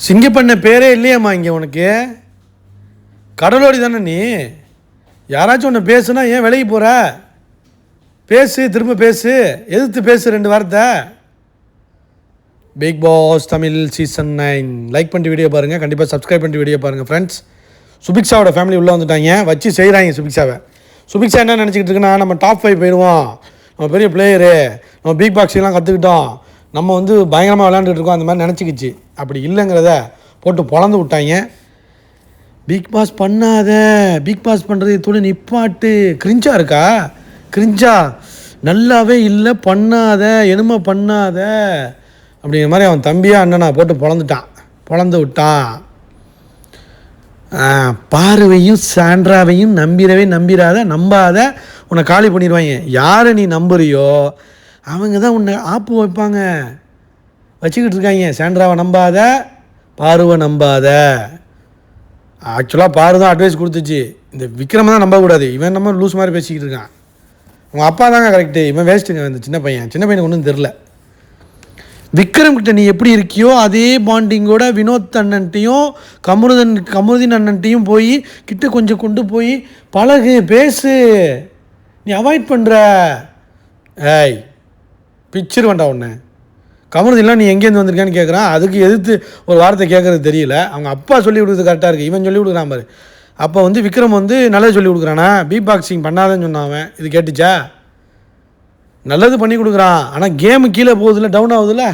சிங்கப்பண்ண பேரே இல்லையாம்மா இங்கே உனக்கு? கடலோடி தானே நீ? யாராச்சும் ஒன்று பேசுனா ஏன் விலகி போகிற? பேசு, திரும்ப பேசு, எதிர்த்து பேசு 2 வார்த்தை. Bigg Boss Tamil season 9 like பண்ணிட்டு வீடியோ பாருங்கள், கண்டிப்பாக சப்ஸ்கிரைப் பண்ணிட்டு வீடியோ பாருங்கள் ஃப்ரெண்ட்ஸ். சுபிக்ஷாவோட ஃபேமிலி உள்ளே வந்துட்டாங்க, வச்சு செய்கிறாங்க சுபிக்ஷாவை. சுபிக்ஷா என்ன நினச்சிக்கிட்டு இருக்குன்னா, நம்ம டாப் 5 போயிடுவோம், நம்ம பெரிய பிளேயரு, நம்ம பிக் பாக்ஸெலாம் கற்றுக்கிட்டோம், நம்ம வந்து பயங்கரமாக விளையாண்டுட்டு இருக்கோம், அந்த மாதிரி நினச்சிக்கிச்சு. அப்படி இல்லைங்கிறத போட்டு பொழந்து விட்டாங்க. பிக் பாஸ் பண்ணாத, பிக் பாஸ் பண்ணுறது இதோட நிப்பாட்டு. கிரிஞ்சா இருக்கா? கிரிஞ்சா நல்லாவே இல்லை, பண்ணாத, என்னமோ பண்ணாத அப்படிங்கிற மாதிரி அவன் தம்பியாக அண்ணனா போட்டு பொழந்து விட்டான். பார்வையும் சாண்ட்ராவையும் நம்பாத, உன்னை காலி பண்ணிடுவாங்க. யாரை நீ நம்புறியோ அவங்க தான் உன்னை ஆப்பு வைப்பாங்க. வச்சுக்கிட்டு இருக்காங்க. சாண்ட்ராவை நம்பாத, பார்வை நம்பாத. ஆக்சுவலாக பாரு தான் அட்வைஸ் கொடுத்துச்சு, இந்த விக்ரமை தான் நம்பக்கூடாது, இவன் நம்ம லூஸ் மாதிரி பேசிக்கிட்டு இருக்கான். அவங்க அப்பா தாங்க கரெக்டு, இவன் வேஸ்ட்டுங்க. இந்த சின்ன பையனுக்கு ஒன்றும் தெரில. விக்ரம்கிட்ட நீ எப்படி இருக்கியோ அதே பாண்டிங்கோட வினோத் அண்ணன்ட்டையும் கமருதீன் அண்ணன்ட்டையும் போய் கிட்ட கொஞ்சம் கொண்டு போய் பழகு, பேசு. நீ அவாய்ட் பண்ணுற. ஏய் பிச்சிருவேண்டா ஒன்று. கமருதீன்லாம் நீ எங்கேருந்து வந்திருக்கான்னு கேட்குறான். அதுக்கு எதிர்த்து ஒரு வார்த்தை கேட்குறது தெரியல. அவங்க அப்பா சொல்லி கொடுக்குறது கரெக்டாக இருக்குது, இவன் சொல்லி கொடுக்குறான் பாரு. அப்போ வந்து விக்ரம் வந்து நல்லது சொல்லி கொடுக்குறானா? பீட் பாக்ஸிங் பண்ணாதன்னு சொன்னான். இது கேட்டுச்சா? நல்லது பண்ணி கொடுக்குறான். ஆனால் கேமு கீழே போகுதுல்ல, டவுன் ஆகுதுல்ல,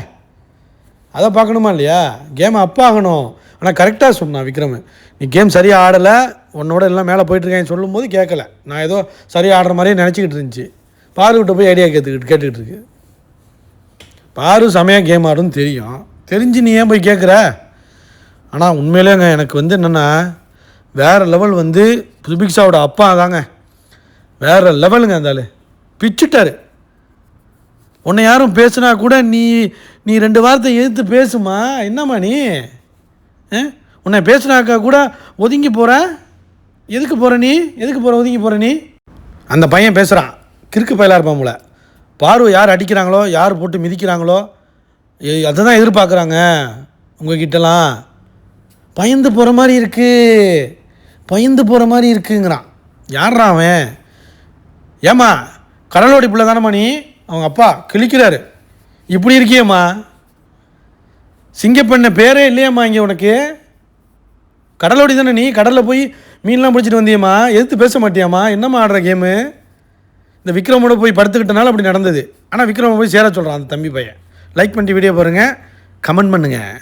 அதை பார்க்கணுமா இல்லையா? கேமை அப்பா ஆகணும். ஆனால் கரெக்டாக சொன்னான் விக்ரம், நீ கேம் சரியாக ஆடலை, உன்னோட எல்லாம் மேலே போயிட்டுருக்கேன்னு சொல்லும்போது கேட்கல. நான் ஏதோ சரியாக ஆடுற மாதிரியே நினச்சிக்கிட்டு இருந்துச்சு. பாருக்கிட்ட போய் ஐடியா கேட்டுக்கிட்டு இருக்கு. பாரு செமையாக கேம் ஆடுன்னு தெரிஞ்சு நீ ஏன் போய் கேட்குற? ஆனால் உண்மையிலேங்க எனக்கு வந்து என்னென்னா, வேறு லெவல் வந்து சுபிக்ஷாவோட அப்பா தாங்க, வேறு லெவலுங்க. இருந்தாலும் பிச்சுட்டார். உன்னை யாரும் பேசுனா கூட நீ 2 வார்த்தை எதிர்த்து பேசுமா. என்னம்மா நீ? உன்னை பேசுனாக்கா கூட ஒதுங்கி போகிற. எதுக்கு ஒதுங்கி போகிற நீ? அந்த பையன் பேசுகிறான், கிறுக்கு பயலாக இருப்பான் போல. பார்வை யார் அடிக்கிறாங்களோ, யார் போட்டு மிதிக்கிறாங்களோ அதை தான் எதிர்பார்க்குறாங்க உங்ககிட்டலாம். பயந்து போகிற மாதிரி இருக்குங்கிறான். யார்ரா அவன்? ஏம்மா கடலோடி பிள்ளை தானம்மா நீ? அவங்க அப்பா கிழிக்கிறாரு. இப்படி இருக்கியம்மா? சிங்கப்பண்ண பேரே இல்லையம்மா இங்கே உனக்கு? கடலோடி தானே நீ? கடலில் போய் மீன்லாம் பிடிச்சிட்டு வந்தியம்மா, எதிர்த்து பேச மாட்டியாம்மா? என்னம்மா ஆடுற கேமு? இந்த விக்ரமோட போய் படுத்துக்கிட்டனால அப்படி நடந்தது. ஆனால் விக்ரமை போய் சேர சொல்கிறான் அந்த தம்பி பையன். லைக் பண்ணிட்டு வீடியோ பாருங்கள், கமெண்ட் பண்ணுங்கள்.